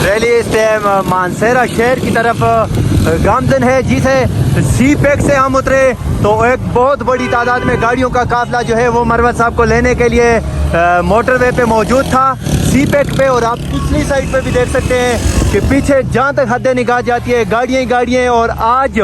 Rally इस time Mansehra शहर की तरफ गामजन है, जिसे सी पैक से हम उतरे तो एक बहुत बड़ी तादाद में गाड़ियों का काफिला जो है वो मरवत साहब को लेने के लिए मोटरवे पे मौजूद था, सी पैक पे। और आप पिछली साइड पे भी देख सकते हैं कि पीछे जहाँ तक हद निगाह जाती है गाड़ियाँ ही गाड़ियाँ हैं। और आज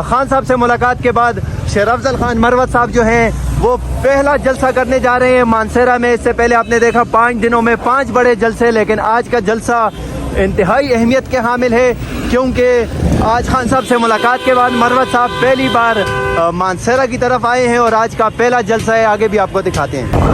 खान साहब से मुलाकात के बाद शेर अफजल खान मरवत साहब जो हैं वो पहला जलसा करने जा रहे हैं मानसेरा में। इससे पहले आपने देखा 5 दिनों में 5 बड़े जलसे, लेकिन आज का जलसा इंतहाई अहमियत के हामिल है, क्योंकि आज खान साहब से मुलाकात के बाद मरवत साहब पहली बार मानसेरा की तरफ आए हैं और आज का पहला जलसा है। आगे भी आपको दिखाते हैं।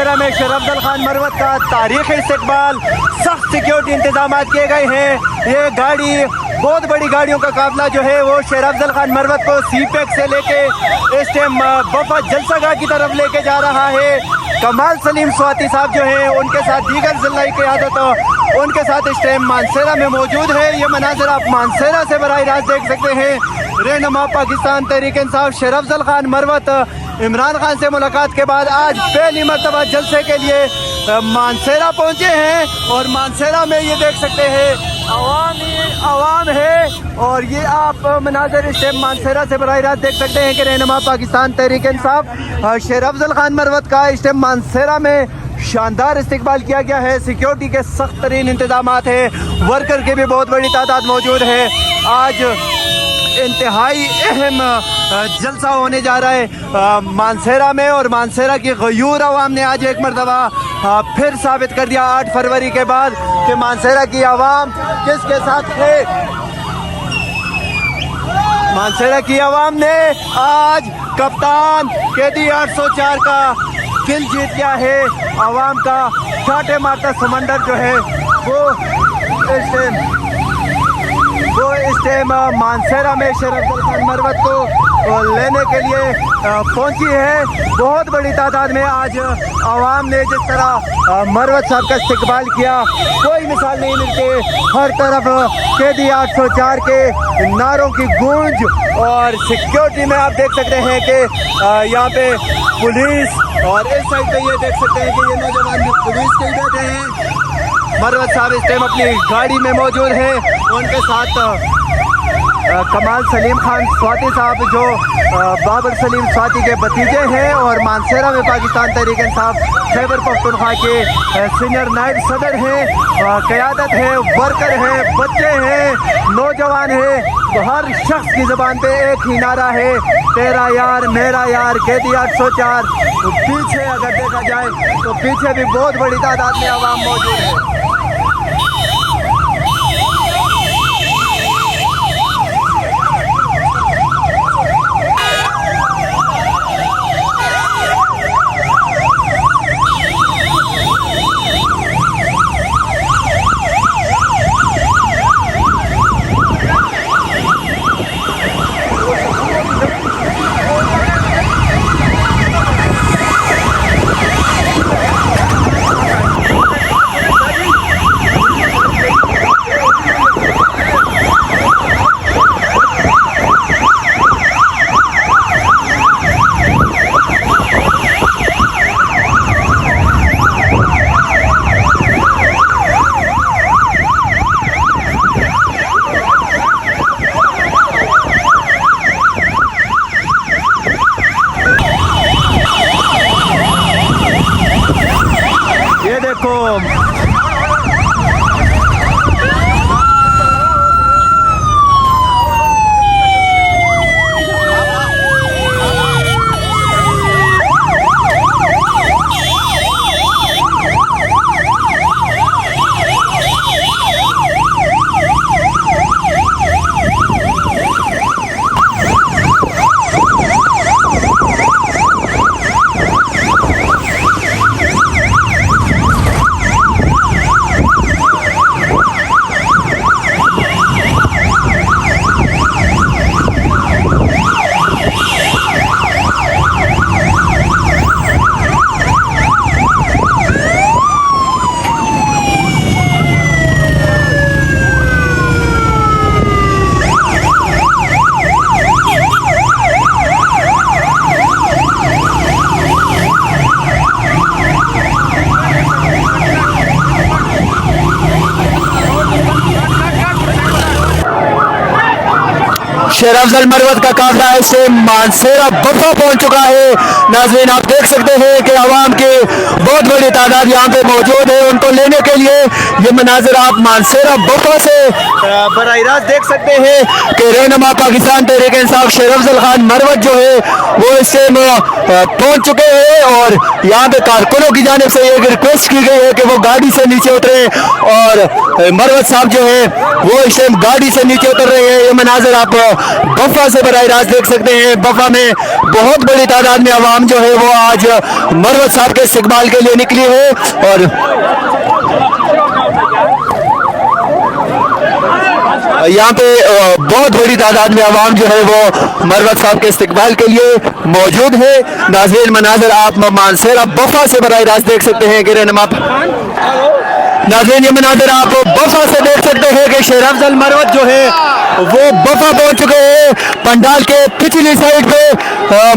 मानसेरा में शेर अफजल खान मरवत का तारीखी इस्तकबाल, सख्त सिक्योरिटी इंतजाम किए गए हैं। ये गाड़ी, बहुत बड़ी गाड़ियों का काफिला जो है वो शेर अफजल खान मरवत को सीपेक से लेके इस टाइम बफा जलसागाह की तरफ लेके जा रहा है। कमाल सलीम स्वाति साहब जो हैं उनके साथ दीगर जिलाई क़यादत उनके साथ इस टाइम मानसेरा में मौजूद है। ये मनाजर आप मानसेरा से बराह रास्त देख सकते हैं। रहनुमा पाकिस्तान तहरीक इंसाफ शेर अफजल खान मरवत इमरान खान से मुलाकात के बाद आज पहली मरतबा जलसे के लिए मानसेरा पहुंचे हैं और मानसेरा में ये देख सकते हैं आवाम है। और ये आप मनाजर इस टाइम मानसेरा से बराह रास्त देख सकते हैं कि रहनुमा पाकिस्तान तहरीक इंसाफ शेर अफजल खान मरवत का इस टाइम मानसेरा में शानदार इस्तकबाल किया गया है। सिक्योरिटी के सख्त तरीन इंतजाम है, वर्कर की भी बहुत बड़ी तादाद मौजूद है। आज इंतहाई अहम जलसा होने जा रहा है मानसेरा में और मानसेरा की गयूर आवाम ने आज एक मरतबा फिर साबित कर दिया 8 फरवरी के बाद कि मानसेरा की आवाम किसके साथ है। मानसेरा की आवाम ने आज कप्तान केडी 804 का किल जीत गया है। आवाम का कांटे मारता समंदर जो है वो इस टाइम मानसेरा में शेर अफजल खान मरवत को लेने के लिए पहुंची है। बहुत बड़ी तादाद में आज आवाम ने जिस तरह मरवत साहब का इस्तकबाल किया, कोई मिसाल नहीं मिलती। हर तरफ केडी 804 के नारों की गूंज और सिक्योरिटी में आप देख सकते हैं कि यहाँ पे पुलिस और इस साइड पे ये देख सकते हैं कि ये नौजवान भी पुलिस के ही बैठे हैं। मरवत साहब इस टाइम अपनी गाड़ी में मौजूद है। उनके साथ कमाल सलीम खान स्वाति साहब जो बाबर सलीम स्वाति के भतीजे हैं और मानसेरा में पाकिस्तान तहरीक इंसाफ खैबर पख्तूनख्वा के सीनियर नायब सदर हैं। क़यादत है, वर्कर हैं, बच्चे हैं, नौजवान हैं। हर शख्स की ज़बान पे एक ही नारा है, तेरा यार मेरा यार केडी 804। तो पीछे अगर देखा जाए तो पीछे भी बहुत बड़ी तादाद में आवाम मौजूद है। शेर अफजल मरवत का काफिला ऐसे मानसेरा बफा पहुंच चुका है। नाज़रीन आप देख सकते हैं कि आवाम की बहुत बड़ी तादाद यहाँ पे मौजूद है। उनको लेने के लिए ये मनाजिर आप मानसेरा बफा से बराह रास्त देख सकते हैं कि रहनुमा पाकिस्तान तहरीक इंसाफ शेर अफजल खान मरवत जो है वो इससे पहुंच चुके हैं और यहाँ पे कारकुनों की जानिब से एक रिक्वेस्ट की गई है कि वो गाड़ी से नीचे उतरे और मरवत साहब जो है वो इस टाइम गाड़ी से नीचे उतर रहे हैं। ये मनाजर आप बफा से बराह रास्त देख सकते हैं। बफा में बहुत बड़ी तादाद में आवाम जो है वो आज मरवत साहब के इस्तकबाल के लिए निकली है और यहाँ पे बहुत बड़ी तादाद में आवाम जो है वो मरवत साहब के इस्तकबाल के लिए मौजूद है। नाज़रीन मनाजर आप मानसेरा बफा से बराह रास्त देख सकते हैं कि रहनुमा नाज़रीन ये मनाजर आप बफा से देख सकते हैं कि शेर अफजल मरवत जो है वो बफा पहुंच चुके हैं। पंडाल के पिछली साइड पे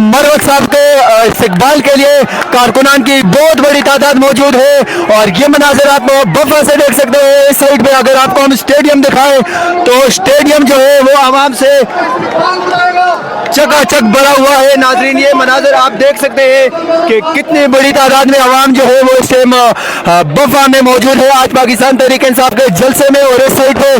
मरवत साहब के इस्तकबाल के लिए कारकुनान की बहुत बड़ी तादाद मौजूद है और ये मनाजर आप बफा से देख सकते हैं। इस साइड पे अगर आपको हम स्टेडियम दिखाएं तो स्टेडियम जो है वो आवाम से चकाचक भरा हुआ है। नाजरीन ये मनाजर आप देख सकते हैं कि कितनी बड़ी तादाद में आवाम जो है वो इस टाइम बफा में मौजूद है आज पाकिस्तान तहरीक इंसाफ के जलसे में। और इस साइड पे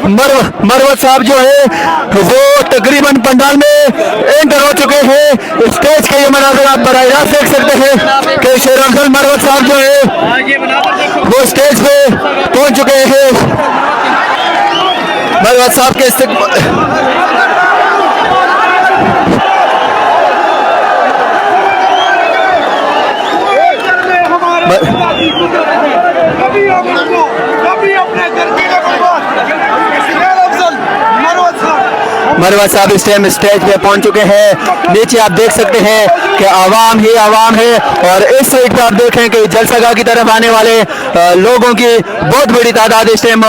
मरवत साहब जो है वो तकरीबन पंडाल में एंटर हो चुके हैं। स्टेज के ये मनाजर आप बराह रास्त देख सकते हैं कि शेर अफजल मरवत साहब जो है वो स्टेज पे पहुंच चुके हैं। मरवत साहब के मरवत साहब इस टाइम स्टेज पे पहुंच चुके हैं। नीचे आप देख सकते हैं कि आवाम ही आवाम है और इस साइड पे आप देखें कि जलसागाह की तरफ आने वाले लोगों की बहुत बड़ी तादाद इस टाइम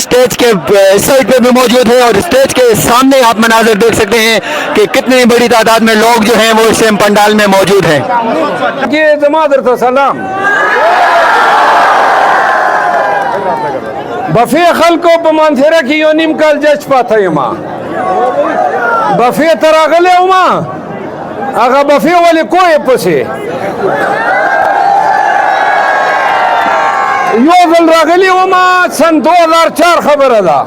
स्टेज के इस साइड पे भी मौजूद है और स्टेज के सामने आप मनाजर देख सकते हैं कि कितनी बड़ी तादाद में लोग जो हैं वो इस टाइम पंडाल में मौजूद हैं। बफे खल को बमानसेरा की योनिम कल जज पाता माँ बफे तरागले उमा आगा बफे वाले को पसे यो गल रागली उमा सन 2004 खबर अदा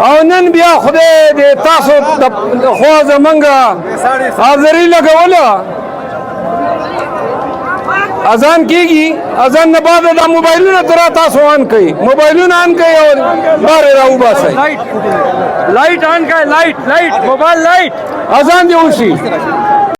और नन बिया खुदे दे तासो ख्वाज मंगा हाजरी लगवला अजान कीगी अजान न बाद दा मोबाइल न तरा तासो आन कई मोबाइल न आन कई और बारे राउ बास लाइट आन का लाइट मोबाइल लाइट अजान दे उसी